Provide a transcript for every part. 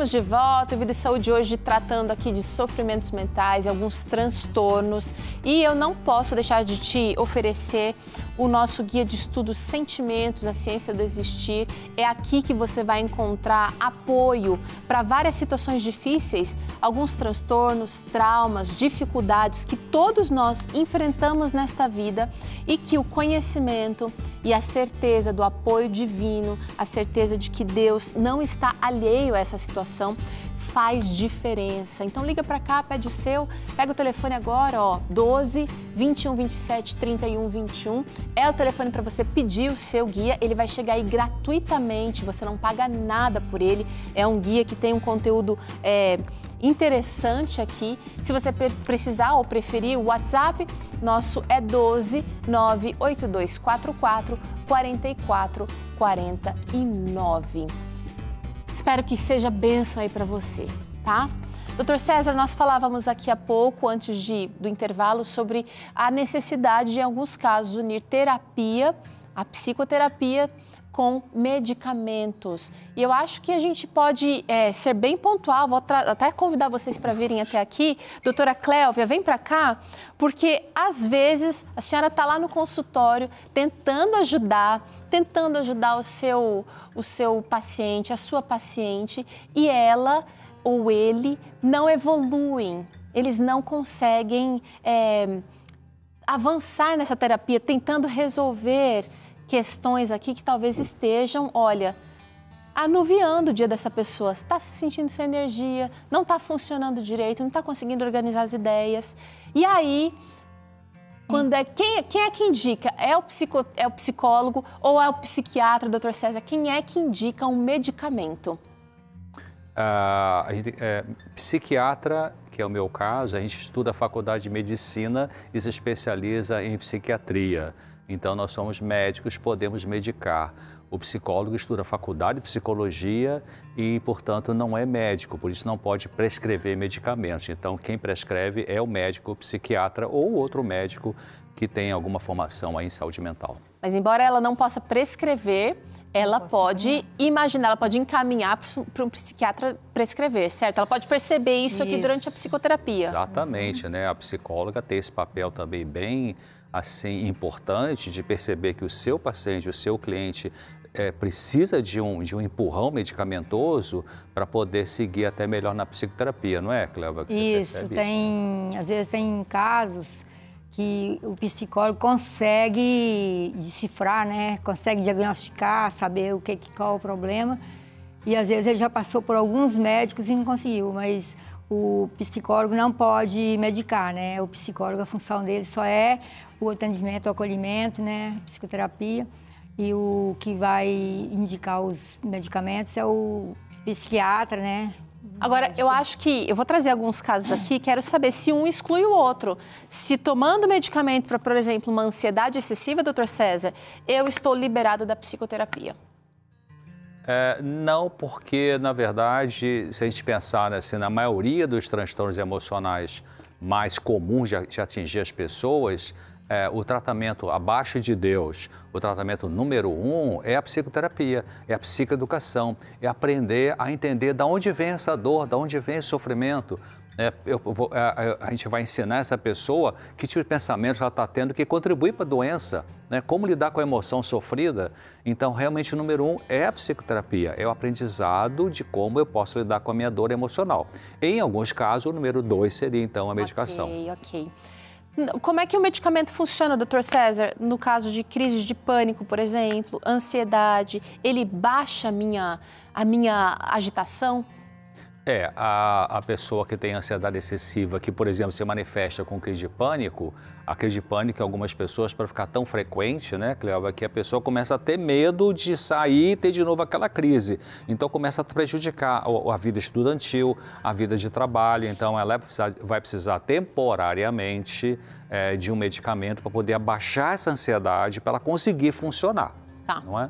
Estamos de volta, o Vida e Saúde hoje tratando aqui de sofrimentos mentais e alguns transtornos. E eu não posso deixar de te oferecer o nosso guia de estudos Sentimentos, a Ciência do Existir. É aqui que você vai encontrar apoio para várias situações difíceis, alguns transtornos, traumas, dificuldades que todos nós enfrentamos nesta vida e que o conhecimento e a certeza do apoio divino, a certeza de que Deus não está alheio a essa situação, faz diferença. Então liga para cá, pede o seu, pega o telefone agora, ó, 12 21 27 31 21. É o telefone para você pedir o seu guia, ele vai chegar aí gratuitamente, você não paga nada por ele. É um guia que tem um conteúdo interessante aqui. Se você precisar ou preferir, o WhatsApp nosso é 12 98244 4449. Espero que seja bênção aí para você, tá? Doutor César, nós falávamos aqui há pouco, antes do intervalo, sobre a necessidade de, em alguns casos, unir terapia, a psicoterapia, com medicamentos. E eu acho que a gente pode ser bem pontual, vou até convidar vocês para virem até aqui. Doutora Cléovia, vem para cá, porque às vezes a senhora está lá no consultório tentando ajudar o seu paciente, a sua paciente, e ela ou ele não evoluem, eles não conseguem avançar nessa terapia, tentando resolver questões aqui que talvez estejam, olha, anuviando o dia dessa pessoa. Está se sentindo sem energia, não está funcionando direito, não está conseguindo organizar as ideias. E aí, quando quem é que indica? É o psicólogo ou é o psiquiatra, doutor César? Quem é que indica um medicamento? Psiquiatra, que é o meu caso, a gente estuda a faculdade de medicina e se especializa em psiquiatria. Então, nós somos médicos, podemos medicar. O psicólogo estuda a faculdade de psicologia e, portanto, não é médico, por isso não pode prescrever medicamentos. Então, quem prescreve é o médico, o psiquiatra ou outro médico que tem alguma formação aí em saúde mental. Mas, embora ela não possa prescrever, ela pode imaginar, ela pode encaminhar para um psiquiatra prescrever, certo? Ela pode perceber isso aqui durante a psicoterapia. Exatamente, né? A psicóloga tem esse papel também bem assim importante de perceber que o seu paciente, o seu cliente precisa de um empurrão medicamentoso para poder seguir até melhor na psicoterapia, não é, Cléovia? Isso, às vezes tem casos que o psicólogo consegue decifrar, né? Consegue diagnosticar, saber qual é o problema. E às vezes ele já passou por alguns médicos e não conseguiu, mas o psicólogo não pode medicar, né? O psicólogo, a função dele só é o atendimento, o acolhimento, né? Psicoterapia. E o que vai indicar os medicamentos é o psiquiatra, né? Agora, eu acho que, eu vou trazer alguns casos aqui, quero saber se um exclui o outro. Se tomando medicamento para, por exemplo, uma ansiedade excessiva, doutor César, eu estou liberado da psicoterapia. Não, porque, na verdade, se a gente pensar assim, na maioria dos transtornos emocionais mais comuns de atingir as pessoas, o tratamento abaixo de Deus, o tratamento número 1 é a psicoterapia, é a psicoeducação, é aprender a entender de onde vem essa dor, de onde vem esse sofrimento. A gente vai ensinar essa pessoa que tipo de pensamento ela está tendo que contribui para a doença, né? Como lidar com a emoção sofrida. Então, realmente, o número 1 é a psicoterapia, é o aprendizado de como eu posso lidar com a minha dor emocional. Em alguns casos, o número 2 seria, então, a medicação. Ok. Como é que o medicamento funciona, doutor César? No caso de crises de pânico, por exemplo, ansiedade, ele baixa a minha agitação? A pessoa que tem ansiedade excessiva, que, por exemplo, se manifesta com crise de pânico, a crise de pânico em algumas pessoas, para ficar tão frequente, né, Cléovia, que a pessoa começa a ter medo de sair e ter de novo aquela crise. Então, começa a prejudicar a vida estudantil, a vida de trabalho. Então, ela vai precisar temporariamente de um medicamento para poder abaixar essa ansiedade, para ela conseguir funcionar, não é?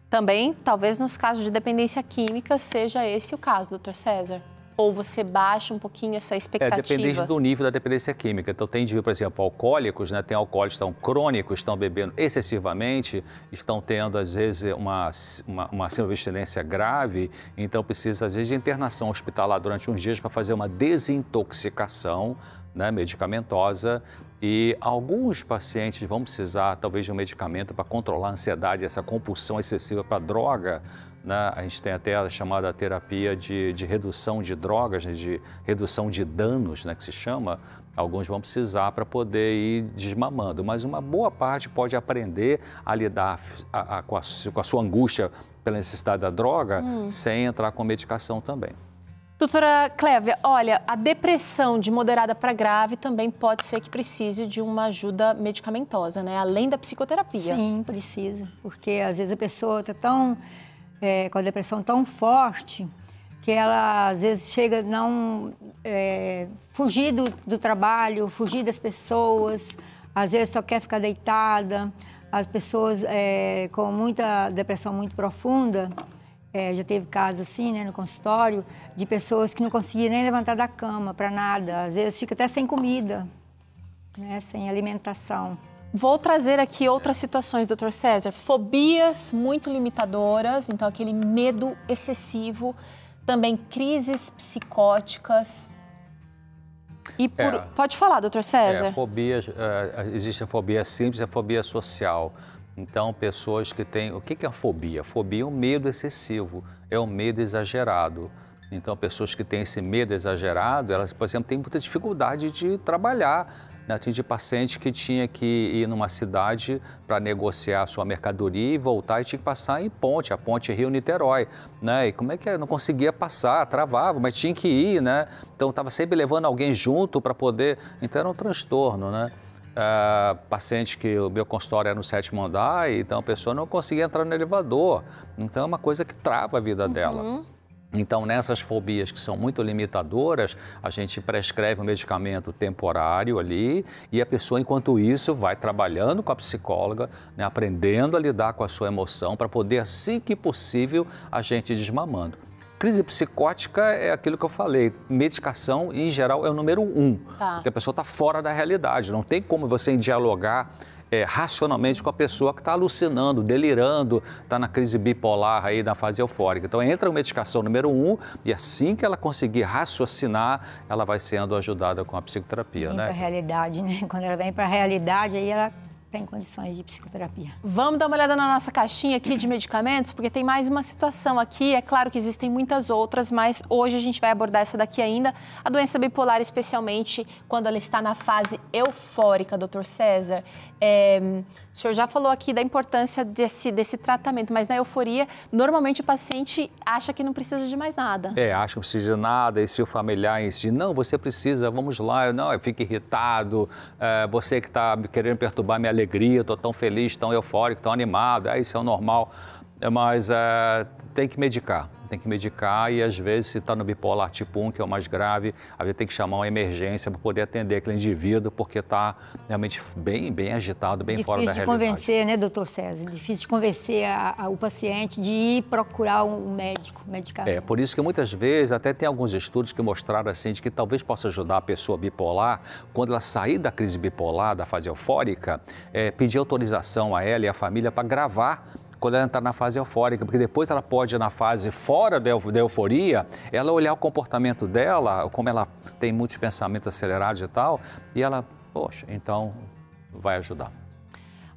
Também, talvez nos casos de dependência química, seja esse o caso, doutor César. ou você baixa um pouquinho essa expectativa? Dependente do nível da dependência química. Então, tem indivíduos, por exemplo, alcoólicos, né? Tem alcoólicos que estão crônicos, estão bebendo excessivamente, estão tendo, às vezes, uma síndrome de abstinência grave, então precisa, às vezes, de internação hospitalar durante uns dias para fazer uma desintoxicação, né, medicamentosa, e alguns pacientes vão precisar, talvez, de um medicamento para controlar a ansiedade, essa compulsão excessiva para droga, né? A gente tem até a chamada terapia de redução de drogas, né, de redução de danos, né, que se chama. Alguns vão precisar para poder ir desmamando, mas uma boa parte pode aprender a lidar com a sua angústia pela necessidade da droga sem entrar com medicação também. Doutora Clévia, olha, a depressão de moderada para grave também pode ser que precise de uma ajuda medicamentosa, né? Além da psicoterapia. Sim, precisa, porque às vezes a pessoa está com a depressão tão forte que ela às vezes chega a não fugir do trabalho, fugir das pessoas, às vezes só quer ficar deitada. As pessoas com muita depressão muito profunda, já teve casos assim, né, no consultório, de pessoas que não conseguiam nem levantar da cama para nada. Às vezes fica até sem comida, né, sem alimentação. Vou trazer aqui outras situações, doutor César. Fobias muito limitadoras, então aquele medo excessivo, também crises psicóticas. E pode falar, doutor César. Fobias, existe a fobia simples e a fobia social. Então, pessoas que têm... O que é a fobia? Fobia é um medo excessivo, é um medo exagerado. Então, pessoas que têm esse medo exagerado, elas, por exemplo, têm muita dificuldade de trabalhar. Né? Tinha paciente que tinha que ir numa cidade para negociar a sua mercadoria e voltar e tinha que passar em ponte, a ponte Rio-Niterói. Né? E como é que é? Não conseguia passar, travava, mas tinha que ir, né? Então, estava sempre levando alguém junto para poder... Então, era um transtorno, né? Paciente que o meu consultório é no 7º andar, então a pessoa não conseguia entrar no elevador. Então é uma coisa que trava a vida dela. Então nessas fobias que são muito limitadoras, a gente prescreve um medicamento temporário ali e a pessoa, enquanto isso, vai trabalhando com a psicóloga, né, aprendendo a lidar com a sua emoção para poder, assim que possível, a gente ir desmamando. Crise psicótica é aquilo que eu falei, medicação, em geral, é o número 1, porque a pessoa está fora da realidade, não tem como você dialogar racionalmente com a pessoa que está alucinando, delirando, está na crise bipolar, aí na fase eufórica. Então entra a medicação número 1 e assim que ela conseguir raciocinar, ela vai sendo ajudada com a psicoterapia, Vem né? para a realidade, né? Quando ela vem para a realidade, aí ela tem condições de psicoterapia. Vamos dar uma olhada na nossa caixinha aqui de medicamentos, porque tem mais uma situação aqui. É claro que existem muitas outras, mas hoje a gente vai abordar essa daqui ainda. A doença bipolar, especialmente quando ela está na fase eufórica, doutor César. O senhor já falou aqui da importância desse tratamento, mas na euforia, normalmente o paciente acha que não precisa de mais nada. Acha que não precisa de nada, e se o familiar insiste, não, você precisa, vamos lá, não, eu fico irritado, você que está querendo perturbar minha alegria, estou tão feliz, tão eufórico, tão animado, isso é o normal, mas tem que medicar e às vezes se está no bipolar tipo 1, que é o mais grave, a gente tem que chamar uma emergência para poder atender aquele indivíduo, porque está realmente bem agitado, bem fora da realidade. Difícil de convencer, né, doutor César? Difícil de convencer o paciente de ir procurar um medicamento. Por isso que muitas vezes, até tem alguns estudos que mostraram assim, de que talvez possa ajudar a pessoa bipolar, quando ela sair da crise bipolar, da fase eufórica, pedir autorização a ela e a família para gravar quando ela está na fase eufórica, porque depois ela pode, na fase fora da euforia, ela olhar o comportamento dela, como ela tem muitos pensamentos acelerados e tal, e ela, poxa, então vai ajudar.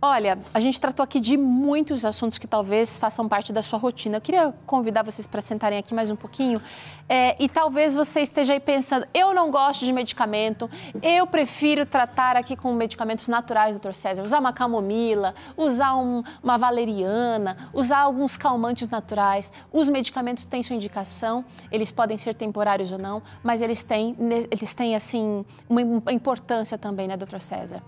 Olha, a gente tratou aqui de muitos assuntos que talvez façam parte da sua rotina. Eu queria convidar vocês para sentarem aqui mais um pouquinho e talvez você esteja aí pensando, eu não gosto de medicamento, eu prefiro tratar aqui com medicamentos naturais, doutor César, usar uma camomila, usar uma valeriana, usar alguns calmantes naturais. Os medicamentos têm sua indicação, eles podem ser temporários ou não, mas eles têm assim, uma importância também, né, doutor César?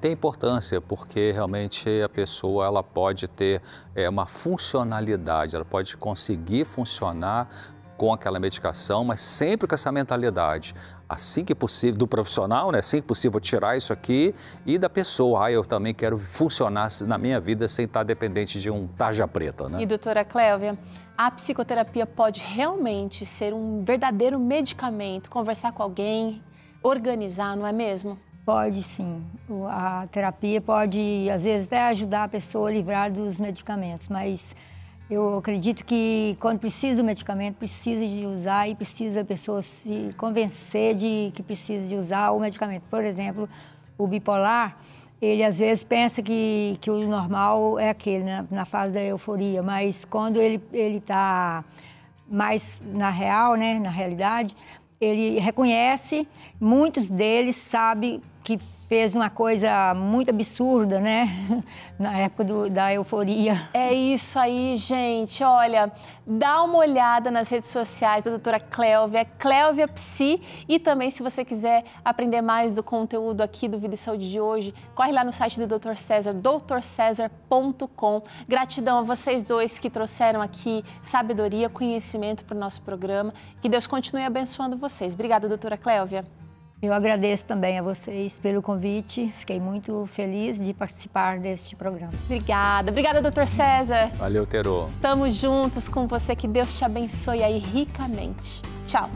Tem importância, porque realmente a pessoa ela pode ter uma funcionalidade, ela pode conseguir funcionar com aquela medicação, mas sempre com essa mentalidade, assim que possível, do profissional, né? Assim que possível, vou tirar isso aqui, e da pessoa, eu também quero funcionar na minha vida sem estar dependente de um tarja preta, né? E doutora Clévia, a psicoterapia pode realmente ser um verdadeiro medicamento, conversar com alguém, organizar, não é mesmo? Pode sim. A terapia pode, às vezes, até ajudar a pessoa a livrar dos medicamentos, mas eu acredito que quando precisa do medicamento, precisa de usar e precisa a pessoa se convencer de que precisa de usar o medicamento. Por exemplo, o bipolar, ele às vezes pensa que o normal é aquele, né, na fase da euforia, mas quando ele está mais na real, né, na realidade, ele reconhece, muitos deles sabem que fez uma coisa muito absurda, né? Na época da euforia. É isso aí, gente. Olha, dá uma olhada nas redes sociais da doutora Clévia, Clévia Psi. E também, se você quiser aprender mais do conteúdo aqui do Vida e Saúde de hoje, corre lá no site do Dr. César, drcesar.com. Gratidão a vocês dois que trouxeram aqui sabedoria, conhecimento para o nosso programa. Que Deus continue abençoando vocês. Obrigada, doutora Clévia. Eu agradeço também a vocês pelo convite. Fiquei muito feliz de participar deste programa. Obrigada. Obrigada, doutor César. Valeu, Terô. Estamos juntos com você. Que Deus te abençoe aí ricamente. Tchau.